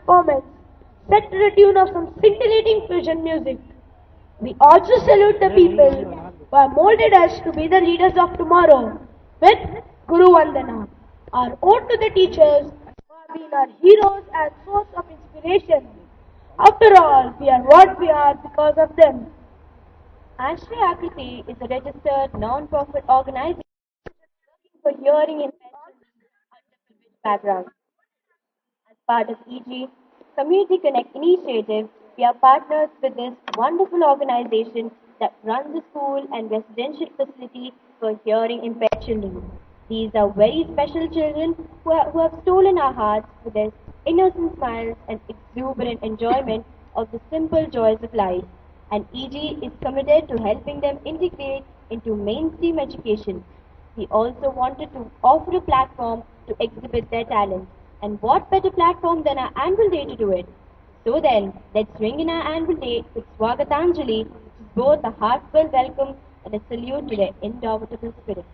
performance set to the tune of some scintillating fusion music. We also salute the people who have molded us to be the leaders of tomorrow with Guru Vandana, our ode to the teachers who have been our heroes and source of inspiration. After all, we are what we are because of them. Ashray Akriti is a registered non-profit organization for hearing impaired underprivileged backgrounds. As part of EG Community Connect initiative, we are partners with this wonderful organization that runs a school and residential facility for hearing impaired children. These are very special children who have stolen our hearts with their innocent smiles and exuberant enjoyment of the simple joys of life. And EG is committed to helping them integrate into mainstream education. We also wanted to offer a platform to exhibit their talents. And what better platform than our annual day to do it? So then, let's ring in our annual day with Swagatanjali, which is both a heartfelt welcome and a salute to their indomitable spirit.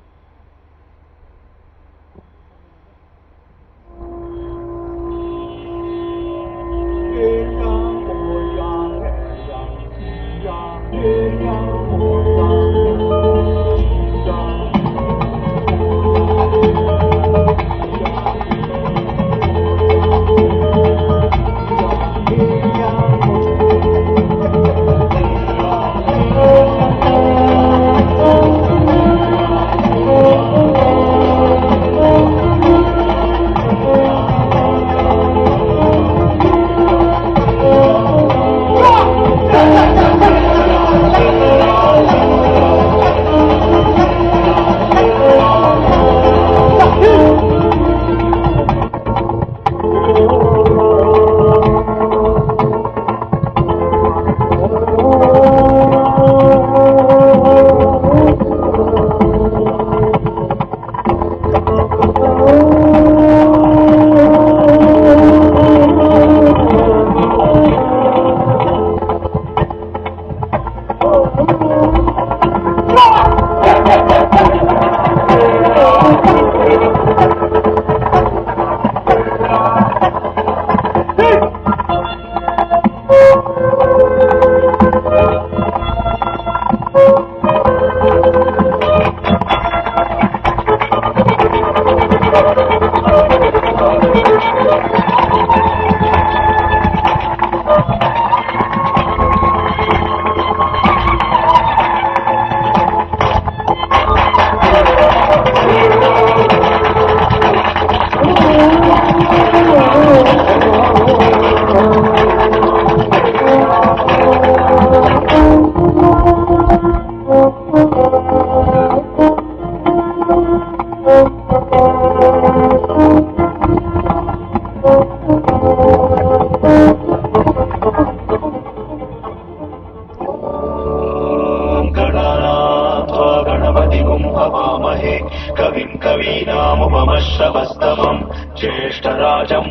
कवीनामुपमश्रवस्तमम् ज्येष्ठराजम्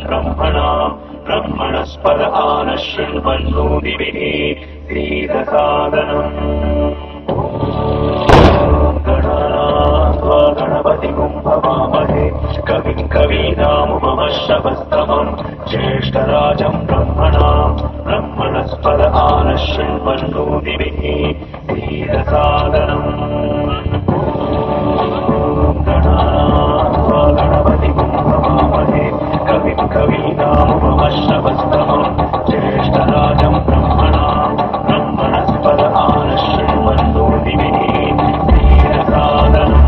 ब्रह्मणस्पद आनशृण्वन्नोदिभिः श्रीरसादनम् गणपतिगुम् भवामहे कविम् कवीनामुपमश्रवस्तमम् ज्येष्ठराजम् ब्रह्मणस्पद आनशृण्वन्नोदिभिः श्रीरसादनम् गणपतिगुम्भवामहे कविम् कवीनामुपमश्रवस्तमम् ज्येष्ठराजम् ब्रह्मणस्पद आनशृण्वन्नोदिभिः श्रीरसादनम्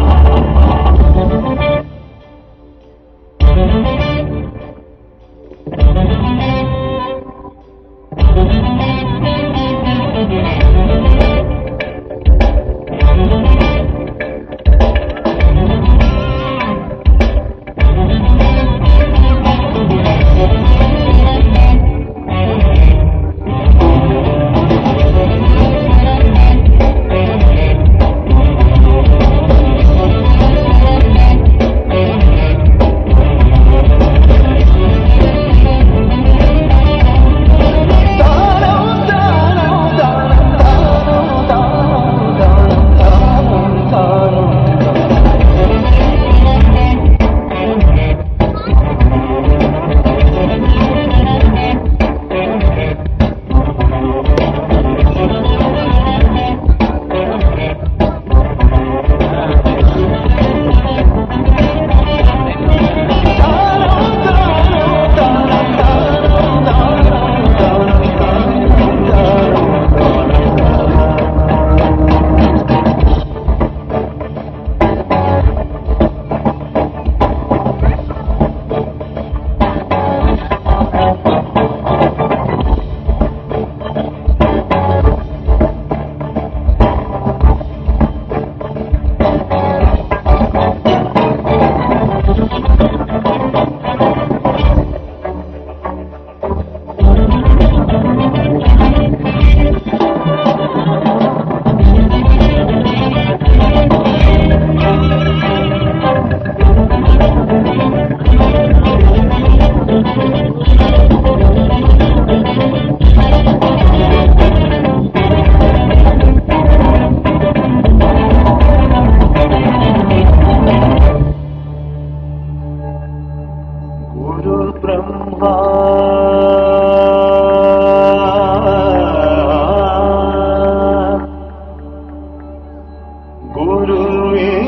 वा गुरुवेषु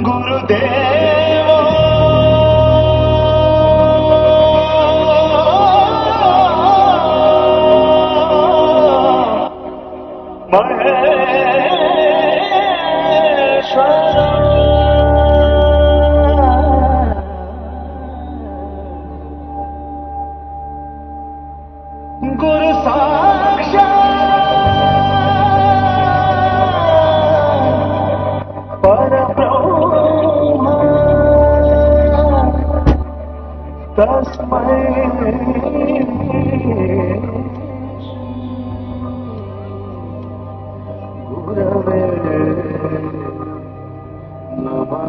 गुरुदेवो गुरु साक्षात् परब्रह्म तस्मै गुरवे नमः।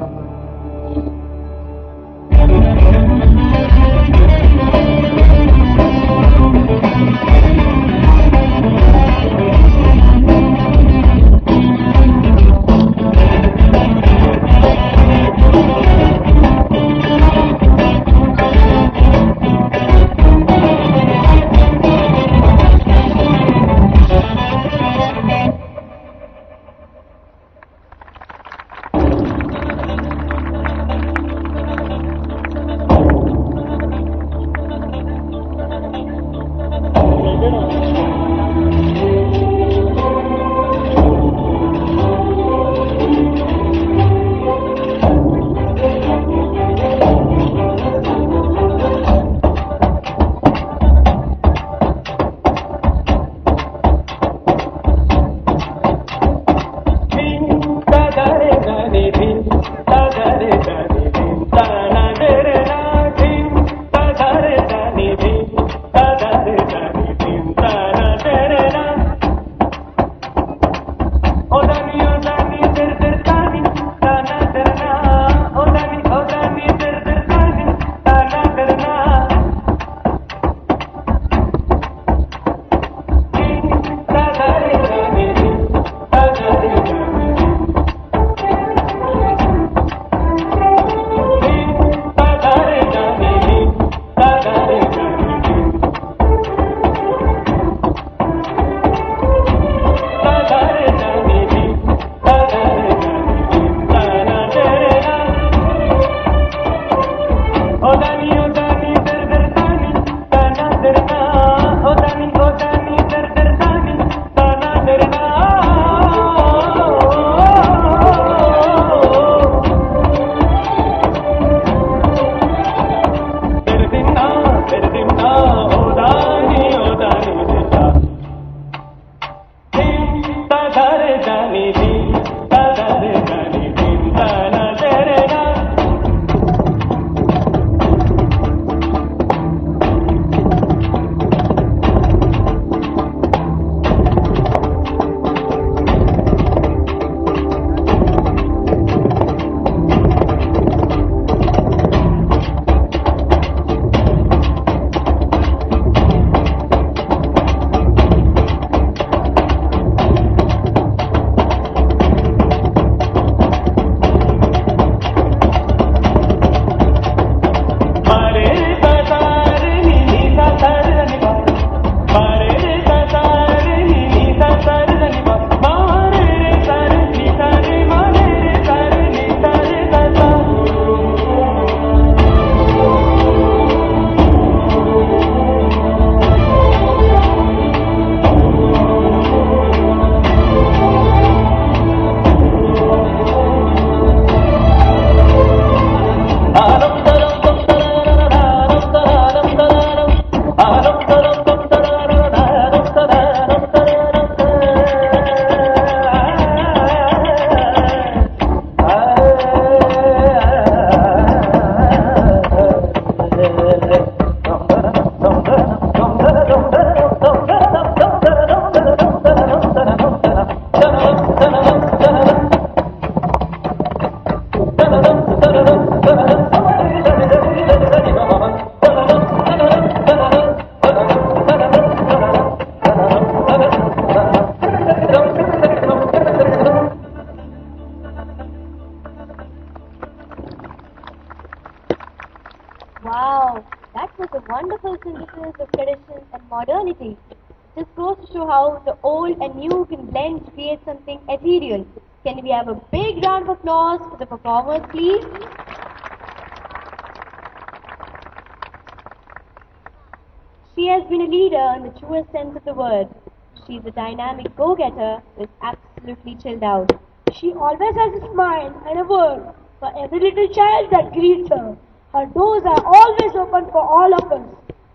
modernity. This goes to show how the old and new can blend to create something ethereal. Can we have a big round of applause for the performers, please? She has been a leader in the truest sense of the word. She's a dynamic go-getter who is absolutely chilled out. She always has a smile and a word for every little child that greets her. Her doors are always open for all of us.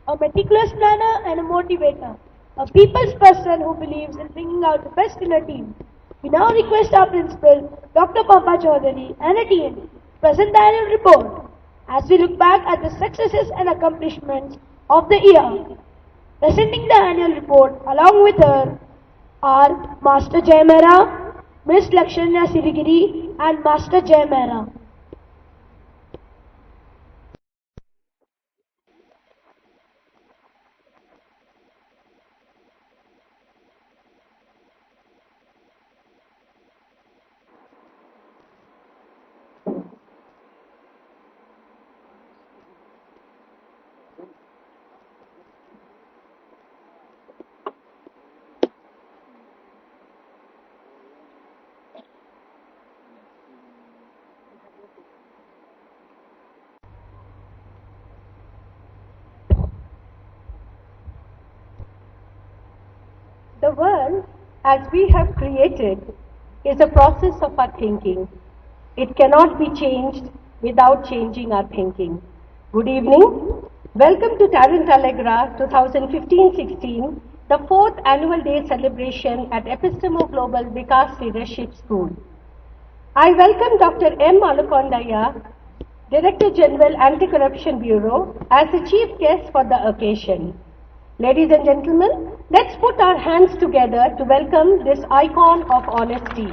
A meticulous planner and a motivator. A people's person who believes in bringing out the best in a team. We now request our principal, Dr. Pampa Chaudhary, and a team to present the annual report as we look back at the successes and accomplishments of the year. Presenting the annual report along with her are Master Jay Mehra, Miss Lakshanya Siligiri, and Master Jay Mehra. The world, as we have created, is a process of our thinking. It cannot be changed without changing our thinking. Good evening. Welcome to Tarrant Allegra 2015-16, the fourth annual day celebration at Epistemo Global Vikas Leadership School. I welcome Dr. M. Malukondaya, Director General Anti-Corruption Bureau, as the chief guest for the occasion. Ladies and gentlemen, let's put our hands together to welcome this icon of honesty.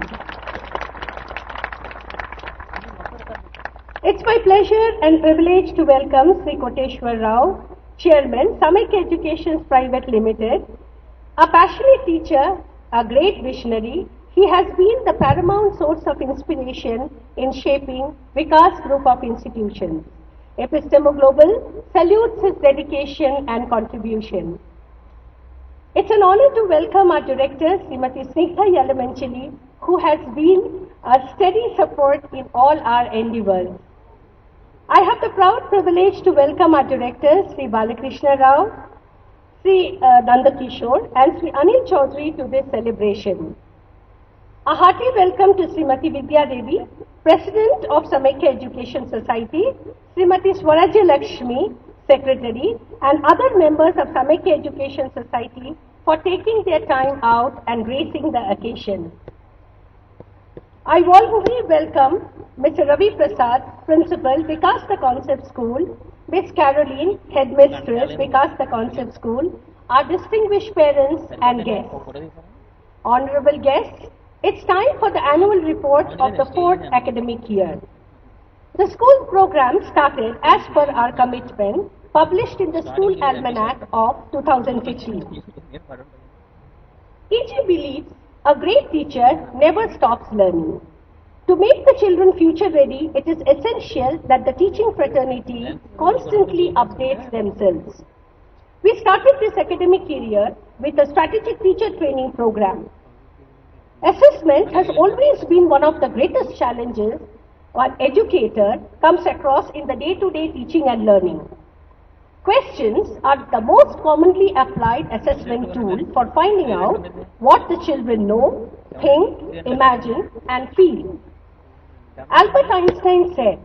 It's my pleasure and privilege to welcome Sri Koteshwar Rao, Chairman, Samakya Education Private Limited. A passionate teacher, a great visionary, he has been the paramount source of inspiration in shaping Vikas Group of institutions. Epistemo Global salutes his dedication and contribution. It's an honor to welcome our director, Srimati Snigdha Yalamanchili, who has been a steady support in all our endeavors. I have the proud privilege to welcome our directors, Sri Balakrishna Rao, Sri Nandakishore, and Sri Anil Chaudhary to this celebration. A hearty welcome to Srimati Vidya Devi, President of Samakya Education Society, Srimati Swarajya Lakshmi, Secretary, and other members of Samakya Education Society for taking their time out and gracing the occasion. I warmly welcome Mr. Ravi Prasad, Principal, Vikas Concept School, Miss Caroline, Headmistress, Vikas Concept School, our distinguished parents and guests. Honorable guests, it's time for the annual report of the fourth academic year. The school program started as per our commitment, published in the School Almanac of 2015. EG believes a great teacher never stops learning. To make the children future ready, it is essential that the teaching fraternity constantly updates themselves. We started this academic year with a strategic teacher training program. Assessment has always been one of the greatest challenges an educator comes across in the day-to-day teaching and learning. Questions are the most commonly applied assessment tool for finding out what the children know, think, imagine, and feel. Albert Einstein said,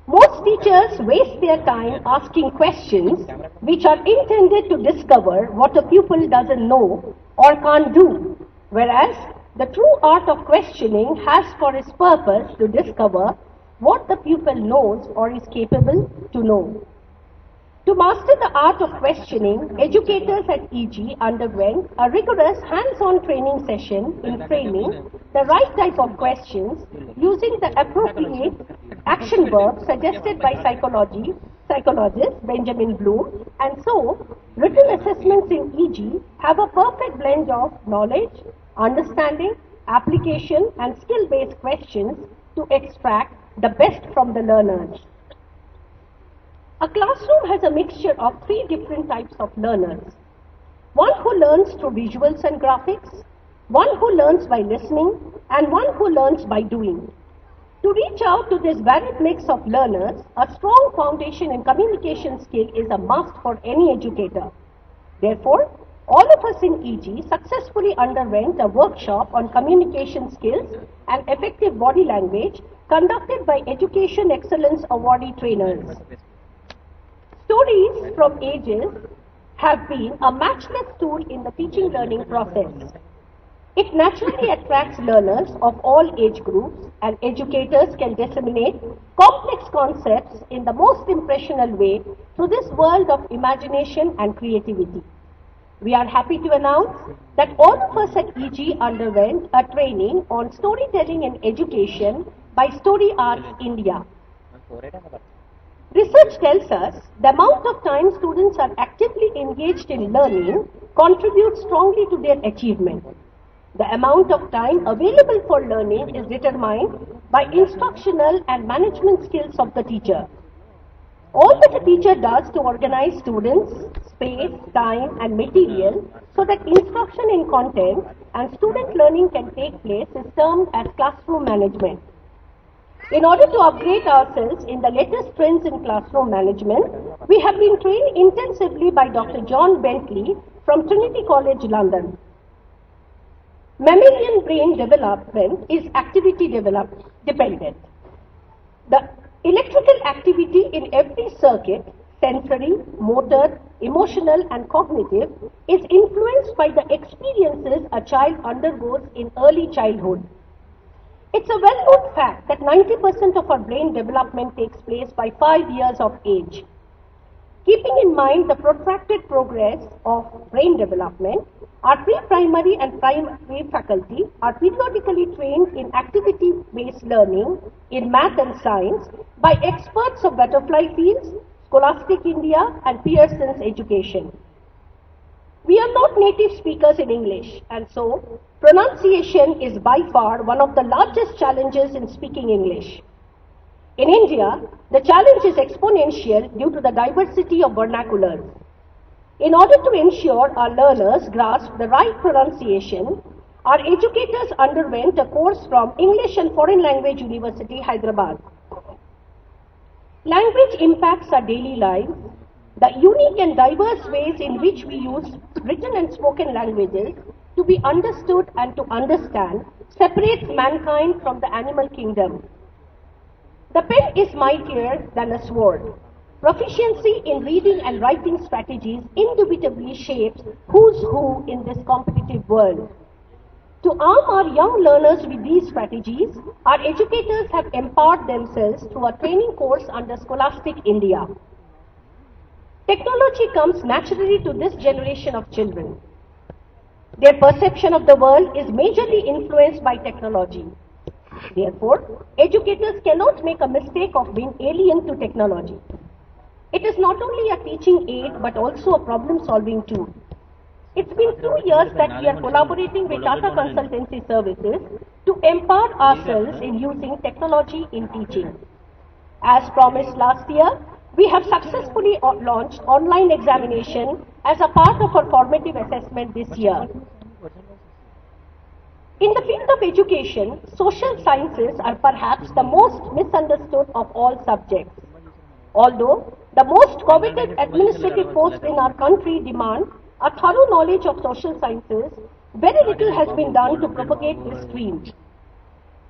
"Most teachers waste their time asking questions which are intended to discover what a pupil doesn't know or can't do, whereas the true art of questioning has for its purpose to discover what the pupil knows or is capable to know." To master the art of questioning, educators at EG underwent a rigorous hands-on training session in framing the right type of questions using the appropriate action verbs suggested by psychologist Benjamin Bloom, and so written assessments in EG have a perfect blend of knowledge, understanding, application, and skill-based questions to extract the best from the learners. A classroom has a mixture of three different types of learners. one who learns through visuals and graphics, one who learns by listening, and one who learns by doing. To reach out to this varied mix of learners, a strong foundation in communication skill is a must for any educator. Therefore, all of us in EG successfully underwent a workshop on communication skills and effective body language conducted by Education Excellence Awardee trainers. Stories from ages have been a matchless tool in the teaching learning process. It naturally attracts learners of all age groups, and educators can disseminate complex concepts in the most impressional way through this world of imagination and creativity. We are happy to announce that all of us at EG underwent a training on storytelling in education by Story Arts India. Research tells us the amount of time students are actively engaged in learning contributes strongly to their achievement. The amount of time available for learning is determined by instructional and management skills of the teacher. All that a teacher does to organize students, space, time and material so that instruction in content and student learning can take place is termed as classroom management. In order to upgrade ourselves in the latest trends in classroom management, we have been trained intensively by Dr. John Bentley from Trinity College, London. Mammalian brain development is activity dependent. The electrical activity in every circuit, sensory, motor, emotional and cognitive, is influenced by the experiences a child undergoes in early childhood. It's a well-known fact that 90% of our brain development takes place by 5 years of age. Keeping in mind the protracted progress of brain development, our pre-primary and primary faculty are periodically trained in activity-based learning in math and science by experts of Butterfly Fields, Scholastic India and Pearson's Education. We are not native speakers in English, and so pronunciation is by far one of the largest challenges in speaking English. In India, the challenge is exponential due to the diversity of vernaculars. In order to ensure our learners grasp the right pronunciation, our educators underwent a course from English and Foreign Language University, Hyderabad. Language impacts our daily lives. The unique and diverse ways in which we use written and spoken languages to be understood and to understand separates mankind from the animal kingdom. The pen is mightier than a sword. Proficiency in reading and writing strategies indubitably shapes who's who in this competitive world. To arm our young learners with these strategies, our educators have empowered themselves through a training course under Scholastic India. Technology comes naturally to this generation of children. Their perception of the world is majorly influenced by technology. Therefore, educators cannot make a mistake of being alien to technology. It is not only a teaching aid but also a problem-solving tool. It's been 2 years that we are collaborating with Tata Consultancy Services to empower ourselves in using technology in teaching. As promised last year, we have successfully launched online examination as a part of our formative assessment this year. In the field of education, social sciences are perhaps the most misunderstood of all subjects. Although the most coveted administrative posts in our country demand a thorough knowledge of social sciences, very little has been done to propagate this stream.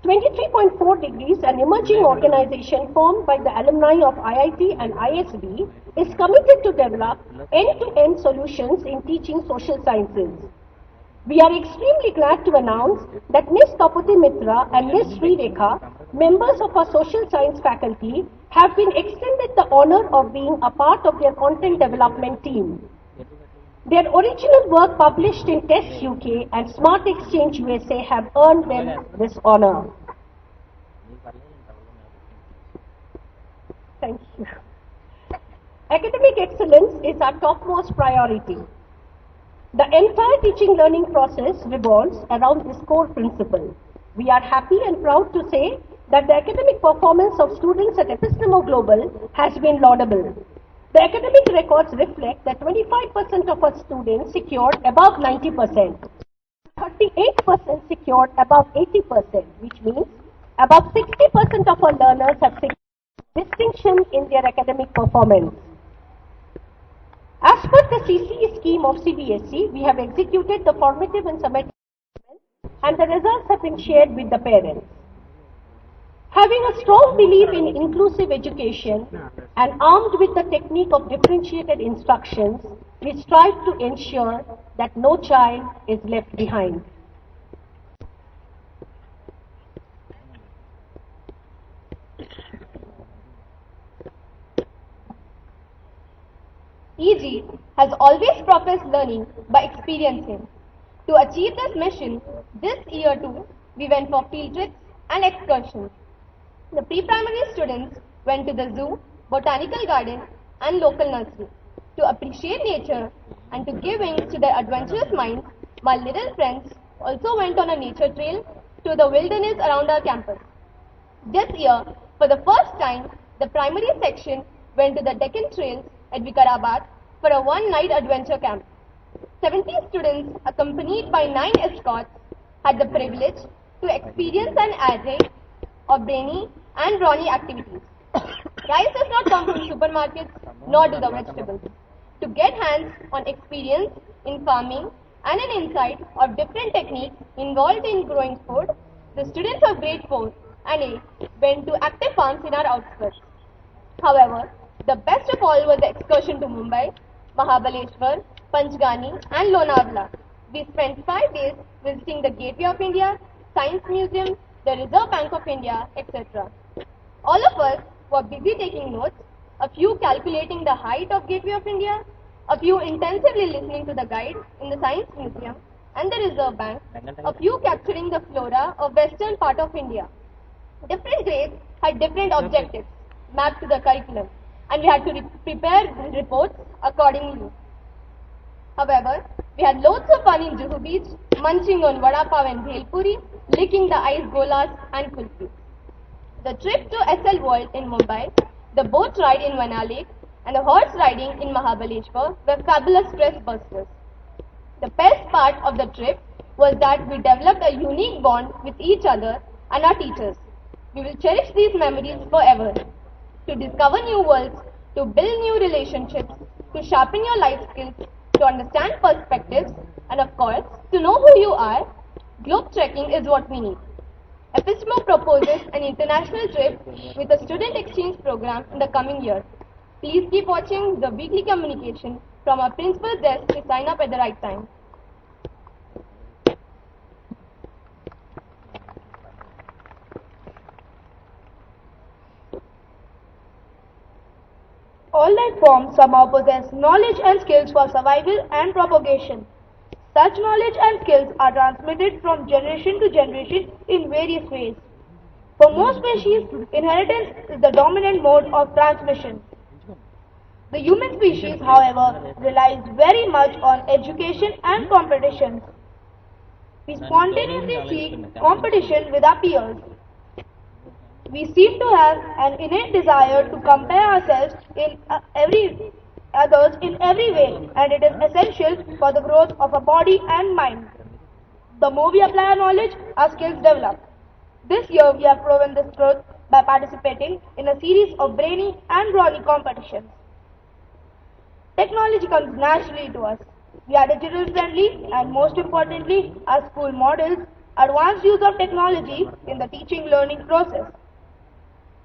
23.4 Degrees, an emerging organization formed by the alumni of IIT and ISB, is committed to develop end-to-end solutions in teaching social sciences. We are extremely glad to announce that Ms. Kapati Mitra and Ms. Sri Rekha, members of our social science faculty, have been extended the honor of being a part of their content development team. Their original work published in Test UK and Smart Exchange USA have earned them this honor. Thank you. Academic excellence is our topmost priority. The entire teaching learning process revolves around this core principle. We are happy and proud to say that the academic performance of students at Epistemo Global has been laudable. The academic records reflect that 25% of our students secured above 90%, 38% secured above 80%, which means above 60% of our learners have secured distinction in their academic performance. As per the CCE scheme of CBSE, we have executed the formative and summative assessments, and the results have been shared with the parents. Having a strong belief in inclusive education and armed with the technique of differentiated instructions, we strive to ensure that no child is left behind. EG has always professed learning by experiencing. To achieve this mission, this year too, we went for field trips and excursions. The pre-primary students went to the zoo, botanical garden and local nursery to appreciate nature and to give wings to their adventurous minds, while little friends also went on a nature trail to the wilderness around our campus. This year, for the first time, the primary section went to the Deccan Trails at Vikarabad for a one-night adventure camp. 70 students, accompanied by 9 escorts, had the privilege to experience an array of brainy and brawny activities. Rice does not come from supermarkets, nor do the vegetables. To get hands on experience in farming and an insight of different techniques involved in growing food, the students of grade 4 and 8 went to active farms in our outskirts. However, the best of all was the excursion to Mumbai, Mahabaleshwar, Panchgani and Lonavala. We spent 5 days visiting the Gateway of India, Science Museum, the Reserve Bank of India, etc. All of us were busy taking notes, a few calculating the height of Gateway of India, a few intensively listening to the guide in the Science Museum and the Reserve Bank, a few capturing the flora of western part of India. Different grades had different objectives mapped to the curriculum, and we had to prepare the reports accordingly. However, we had loads of fun in Juhu Beach, munching on vada pav and bhel puri, licking the ice golas and kulfi. The trip to SL World in Mumbai, the boat ride in Vana Lake, and the horse riding in Mahabaleshwar were fabulous stress busters. The best part of the trip was that we developed a unique bond with each other and our teachers. We will cherish these memories forever. To discover new worlds, to build new relationships, to sharpen your life skills, to understand perspectives, and of course, to know who you are, globe trekking is what we need. Epistemo proposes an international trip with a student exchange program in the coming year. Please keep watching the weekly communication from our principal's desk to sign up at the right time. All life forms somehow possess knowledge and skills for survival and propagation. Such knowledge and skills are transmitted from generation to generation in various ways. For most species, inheritance is the dominant mode of transmission. The human species, however, relies very much on education and competition. We spontaneously seek competition with our peers. We seem to have an innate desire to compare ourselves in others in every way, and it is essential for the growth of our body and mind. The more we apply our knowledge, our skills develop. This year we have proven this truth by participating in a series of brainy and brawny competitions. Technology comes naturally to us. We are digital friendly and most importantly, our school models advanced use of technology in the teaching learning process.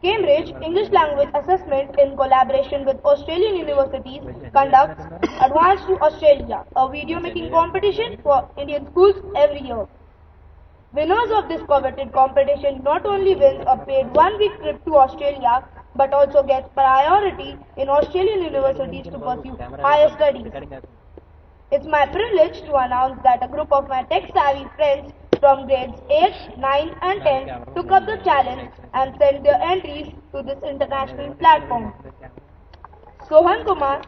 Cambridge English Language Assessment in collaboration with Australian universities conducts Advanced to Australia, a video making competition for Indian schools every year. Winners of this coveted competition not only wins a paid one-week trip to Australia but also gets priority in Australian universities to pursue higher studies. It's my privilege to announce that a group of my tech-savvy friends from grades 8, 9 and 10 took up the challenge and sent their entries to this international platform. Sohan Kumar,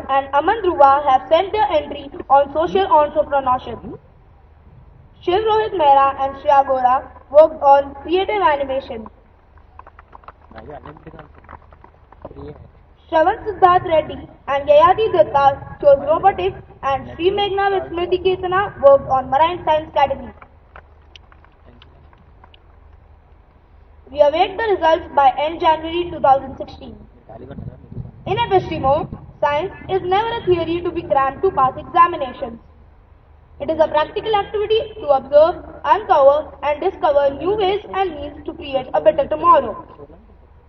and Aman Dhruva have sent their entry on social entrepreneurship. Shiv Rohit Mehra and Shreya Gora worked on creative animation. Shravan Siddharth Reddy and Yayati Datta chose robotics, and Sri Meghna with Smriti Kirtana worked on marine science category. We await the results by end January 2016. In epistemo, science is never a theory to be crammed to pass examinations. It is a practical activity to observe, uncover, and discover new ways and means to create a better tomorrow.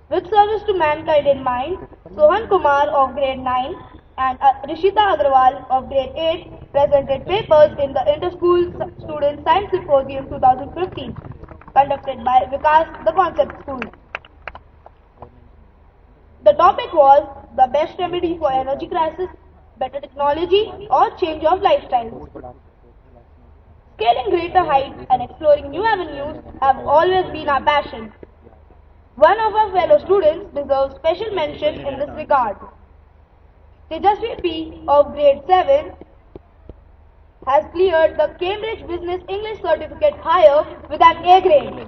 With service to mankind in mind, Sohan Kumar of grade 9 and Rishita Agrawal of grade 8 presented papers in the Inter-School Student Science Symposium 2015, conducted by Vikas, the Concept School. The topic was the best remedy for energy crisis, better technology, or change of lifestyles. Scaling greater heights and exploring new avenues have always been our passion. One of our fellow students deserves special mention in this regard. Tejasvi P of grade 7 has cleared the Cambridge Business English Certificate Higher with an A grade.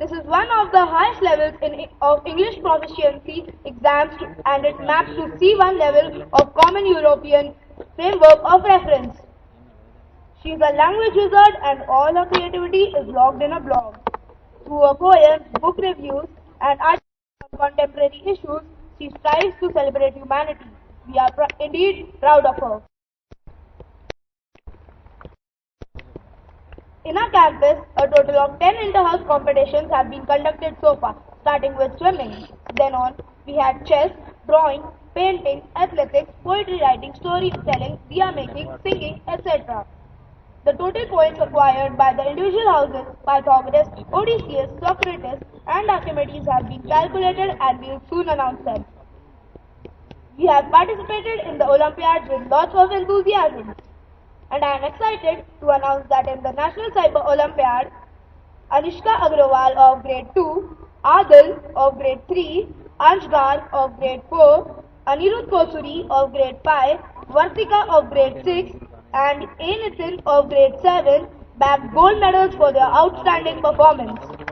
This is one of the highest levels of English proficiency exams and it maps to C1 level of Common European Framework of Reference. She is a language wizard and all her creativity is logged in a blog. Through her poems, book reviews, and articles on contemporary issues, she strives to celebrate humanity. We are indeed proud of her. In our campus, a total of 10 inter-house competitions have been conducted so far, starting with swimming. Then on, we had chess, drawing, painting, athletics, poetry writing, storytelling, diya making, singing, etc. The total points acquired by the individual houses, Pythagoras, Odysseus, Socrates, and Archimedes have been calculated and we will soon announce them. We have participated in the Olympiads with lots of enthusiasm. And I am excited to announce that in the National Cyber Olympiad, Anishka Agrawal of grade 2, Adil of grade 3, Anshgar of grade 4, Anirudh Kosuri of grade 5, Vartika of grade 6, and A. Nitin of grade 7 bagged gold medals for their outstanding performance.